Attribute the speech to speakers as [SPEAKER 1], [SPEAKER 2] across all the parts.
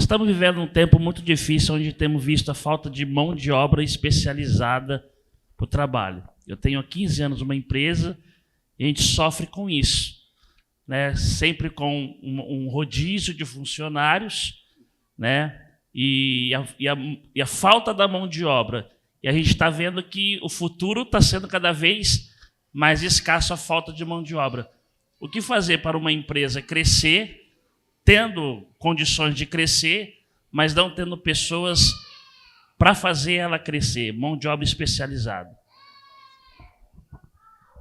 [SPEAKER 1] estamos vivendo um tempo muito difícil, onde temos visto a falta de mão de obra especializada para o trabalho. Eu tenho há 15 anos uma empresa e a gente sofre com isso, né? Sempre com um rodízio de funcionários, né? E a falta da mão de obra. E a gente está vendo que o futuro está sendo cada vez mais escasso a falta de mão de obra. O que fazer para uma empresa crescer, tendo condições de crescer, mas não tendo pessoas para fazer ela crescer, mão de obra especializada?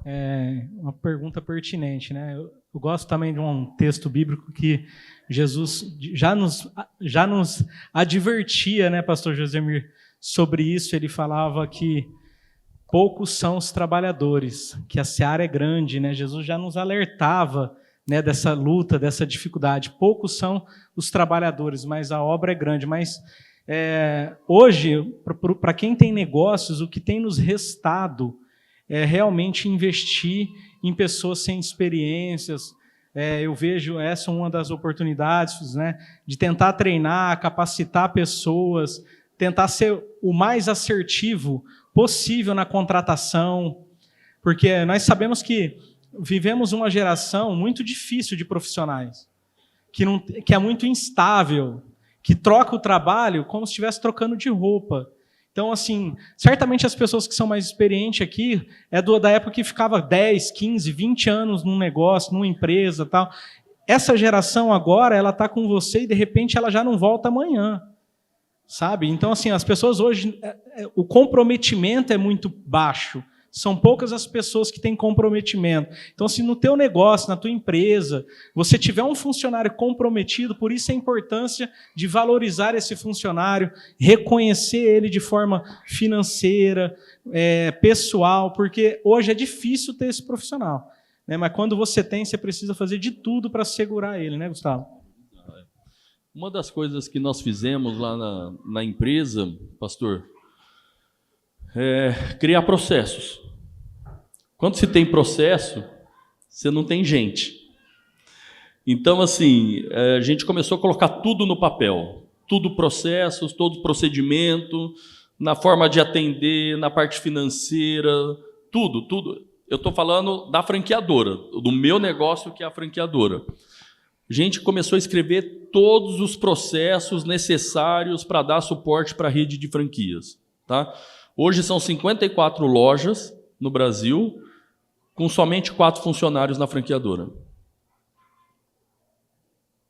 [SPEAKER 2] É uma pergunta pertinente, né? Eu gosto também de um texto bíblico que Jesus já nos advertia, né, pastor Josemir, sobre isso. Ele falava que poucos são os trabalhadores, que a seara é grande, né? Jesus já nos alertava, né, dessa luta, dessa dificuldade. Poucos são os trabalhadores, mas a obra é grande. Mas hoje, para quem tem negócios, o que tem nos restado é realmente investir em pessoas sem experiências. Eu vejo essa uma das oportunidades, né, de tentar treinar, capacitar pessoas, tentar ser o mais assertivo possível na contratação, porque nós sabemos que vivemos uma geração muito difícil de profissionais, que é muito instável, que troca o trabalho como se estivesse trocando de roupa. Então, assim, certamente as pessoas que são mais experientes aqui da época que ficava 10, 15, 20 anos num negócio, numa empresa, tal. Essa geração agora, ela está com você e, de repente, ela já não volta amanhã, sabe? Então, assim, as pessoas hoje, o comprometimento é muito baixo. São poucas as pessoas que têm comprometimento. Então, se no teu negócio, na tua empresa, você tiver um funcionário comprometido, por isso a importância de valorizar esse funcionário, reconhecer ele de forma financeira, pessoal, porque hoje é difícil ter esse profissional, né? Mas quando você tem, você precisa fazer de tudo para segurar ele, né, Gustavo?
[SPEAKER 3] Uma das coisas que nós fizemos lá na empresa, pastor, é criar processos. Quando se tem processo, você não tem gente. Então, assim, a gente começou a colocar tudo no papel. Tudo processos, todo procedimento, na forma de atender, na parte financeira, tudo. Eu estou falando da franqueadora, do meu negócio, que é a franqueadora. A gente começou a escrever todos os processos necessários para dar suporte para a rede de franquias, tá? Hoje são 54 lojas no Brasil, com somente 4 funcionários na franqueadora.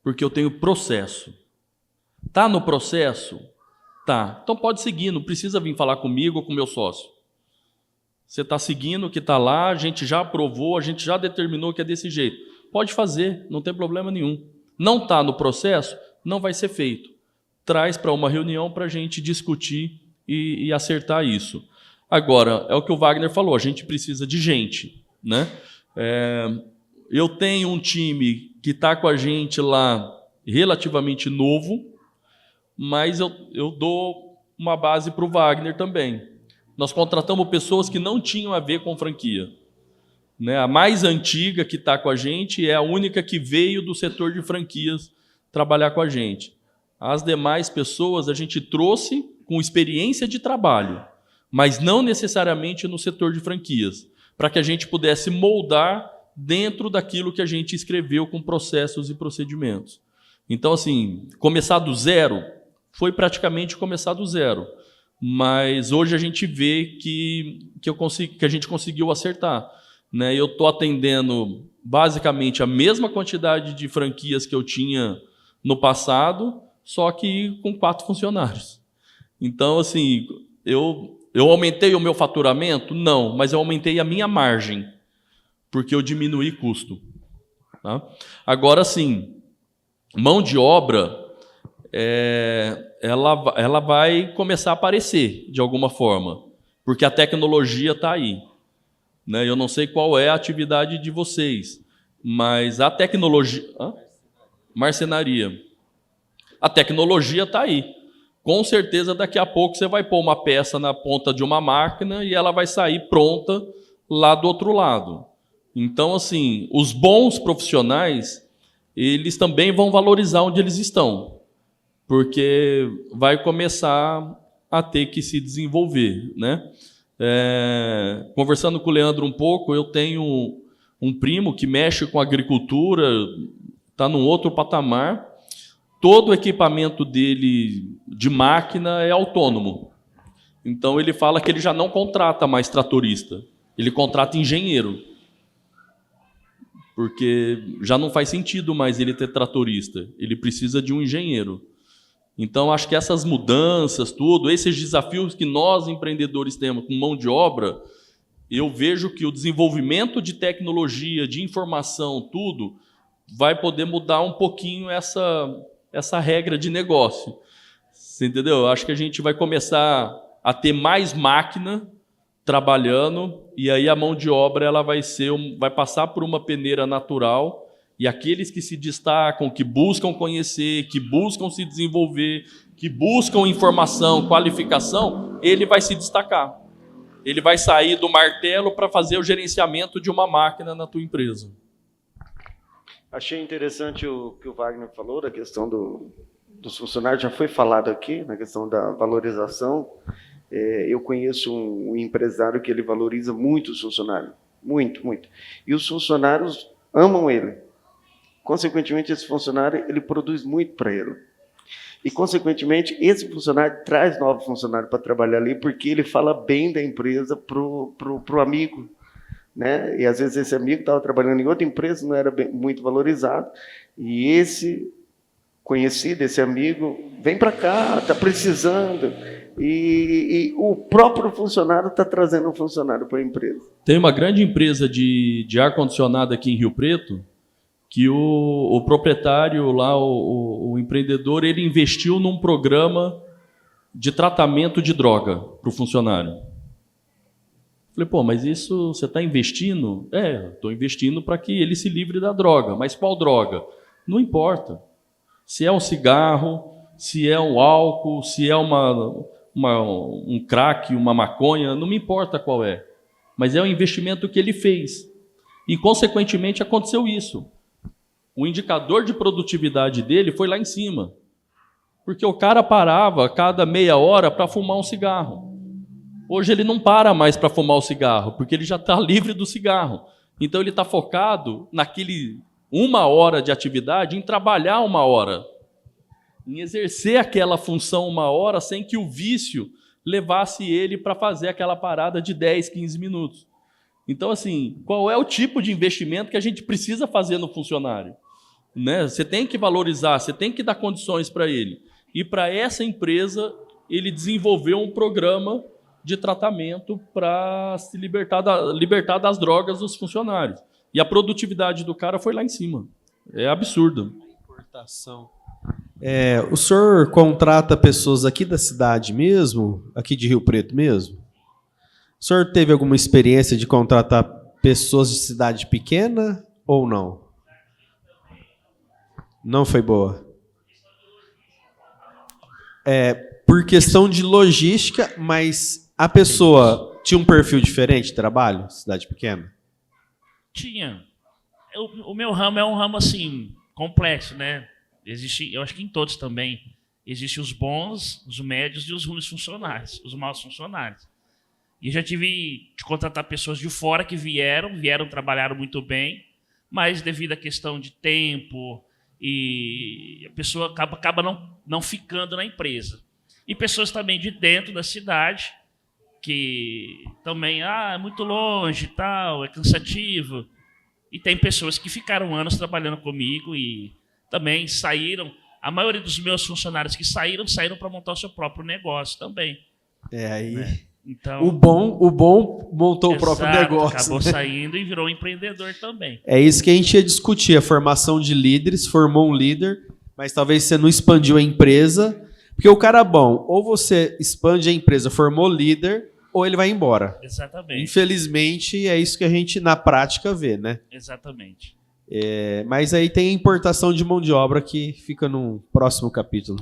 [SPEAKER 3] Porque eu tenho processo. Tá no processo? Tá. Então pode seguir, não precisa vir falar comigo ou com o meu sócio. Você está seguindo o que está lá, a gente já aprovou, a gente já determinou que é desse jeito. Pode fazer, não tem problema nenhum. Não está no processo, não vai ser feito. Traz para uma reunião para a gente discutir e acertar isso. Agora, é o que o Wagner falou, a gente precisa de gente, né? Eu tenho um time que está com a gente lá relativamente novo, mas eu dou uma base para o Wagner também. Nós contratamos pessoas que não tinham a ver com franquia, né? A mais antiga que está com a gente é a única que veio do setor de franquias trabalhar com a gente. As demais pessoas a gente trouxe com experiência de trabalho, mas não necessariamente no setor de franquias, para que a gente pudesse moldar dentro daquilo que a gente escreveu com processos e procedimentos. Então, assim, começar do zero foi praticamente começar do zero, mas hoje a gente vê que a gente conseguiu acertar, né? Eu estou atendendo basicamente a mesma quantidade de franquias que eu tinha no passado, só que com 4 funcionários. Então, assim, eu aumentei o meu faturamento? Não, mas eu aumentei a minha margem, porque eu diminuí custo. Tá? Agora, sim, mão de obra, ela vai começar a aparecer de alguma forma, porque a tecnologia está aí, né? Eu não sei qual é a atividade de vocês, mas a tecnologia... Marcenaria. A tecnologia está aí. Com certeza, daqui a pouco você vai pôr uma peça na ponta de uma máquina e ela vai sair pronta lá do outro lado. Então, assim, os bons profissionais, eles também vão valorizar onde eles estão. porque vai começar a ter que se desenvolver, né? Conversando com o Leandro um pouco, eu tenho um primo que mexe com agricultura, está num outro patamar. Todo o equipamento dele de máquina é autônomo. Então ele fala que ele já não contrata mais tratorista, ele contrata engenheiro. Porque já não faz sentido mais ele ter tratorista, ele precisa de um engenheiro. Então, acho que essas mudanças, tudo, esses desafios que nós, empreendedores, temos com mão de obra, eu vejo que o desenvolvimento de tecnologia, de informação, tudo, vai poder mudar um pouquinho essa regra de negócio. Você entendeu? Eu acho que a gente vai começar a ter mais máquina trabalhando, e aí a mão de obra ela vai passar por uma peneira natural, e aqueles que se destacam, que buscam conhecer, que buscam se desenvolver, que buscam informação, qualificação, ele vai se destacar. Ele vai sair do martelo para fazer o gerenciamento de uma máquina na tua empresa.
[SPEAKER 4] Achei interessante o que o Wagner falou, da questão dos funcionários, já foi falado aqui, na questão da valorização. Eu conheço um empresário que ele valoriza muito os funcionários, muito, muito. E os funcionários amam ele. Consequentemente, esse funcionário ele produz muito para ele. E, consequentemente, esse funcionário traz novos funcionários para trabalhar ali, porque ele fala bem da empresa pro amigo, né? E, às vezes, esse amigo estava trabalhando em outra empresa, não era muito valorizado, e esse conhecido, esse amigo, vem para cá, está precisando, e o próprio funcionário está trazendo um funcionário para a empresa.
[SPEAKER 3] Tem uma grande empresa de ar-condicionado aqui em Rio Preto, que o proprietário lá, o empreendedor, ele investiu num programa de tratamento de droga para o funcionário. Falei, pô, mas isso você está investindo? Estou investindo para que ele se livre da droga. Mas qual droga? Não importa. Se é um cigarro, se é um álcool, se é um crack, uma maconha, não me importa qual é. Mas é o investimento que ele fez. E, consequentemente, aconteceu isso. O indicador de produtividade dele foi lá em cima. Porque o cara parava a cada meia hora para fumar um cigarro. Hoje ele não para mais para fumar o cigarro, porque ele já está livre do cigarro. Então ele está focado naquele 1 hora de atividade, em trabalhar 1 hora. Em exercer aquela função 1 hora sem que o vício levasse ele para fazer aquela parada de 10, 15 minutos. Então, assim, qual é o tipo de investimento que a gente precisa fazer no funcionário? Né? Você tem que valorizar, você tem que dar condições para ele. E para essa empresa, ele desenvolveu um programa de tratamento para se libertar das drogas dos funcionários. E a produtividade do cara foi lá em cima. É absurdo.
[SPEAKER 5] Importação. O senhor contrata pessoas aqui da cidade mesmo? Aqui de Rio Preto mesmo? O senhor teve alguma experiência de contratar pessoas de cidade pequena ou não? Não foi boa? Por questão de logística, mas a pessoa tinha um perfil diferente de trabalho, cidade pequena?
[SPEAKER 1] Tinha. O meu ramo é um ramo assim, complexo, né? Existe, eu acho que em todos também, existem os bons, os médios e os ruins funcionários, os maus funcionários. E eu já tive de contratar pessoas de fora que vieram, trabalharam muito bem, mas devido à questão de tempo, e a pessoa acaba não ficando na empresa. E pessoas também de dentro da cidade, que também, é muito longe e tal, é cansativo. E tem pessoas que ficaram anos trabalhando comigo e também saíram. A maioria dos meus funcionários que saíram para montar o seu próprio negócio também.
[SPEAKER 5] Aí...
[SPEAKER 1] Né? Então,
[SPEAKER 5] o bom montou o próprio negócio.
[SPEAKER 1] Acabou saindo e virou um empreendedor também.
[SPEAKER 5] É isso que a gente ia discutir, a formação de líderes, formou um líder, mas talvez você não expandiu a empresa, porque o cara bom, ou você expande a empresa, formou líder, ou ele vai embora.
[SPEAKER 1] Exatamente.
[SPEAKER 5] Infelizmente, é isso que a gente, na prática, vê, né?
[SPEAKER 1] Exatamente.
[SPEAKER 5] Mas aí tem a importação de mão de obra que fica num próximo capítulo.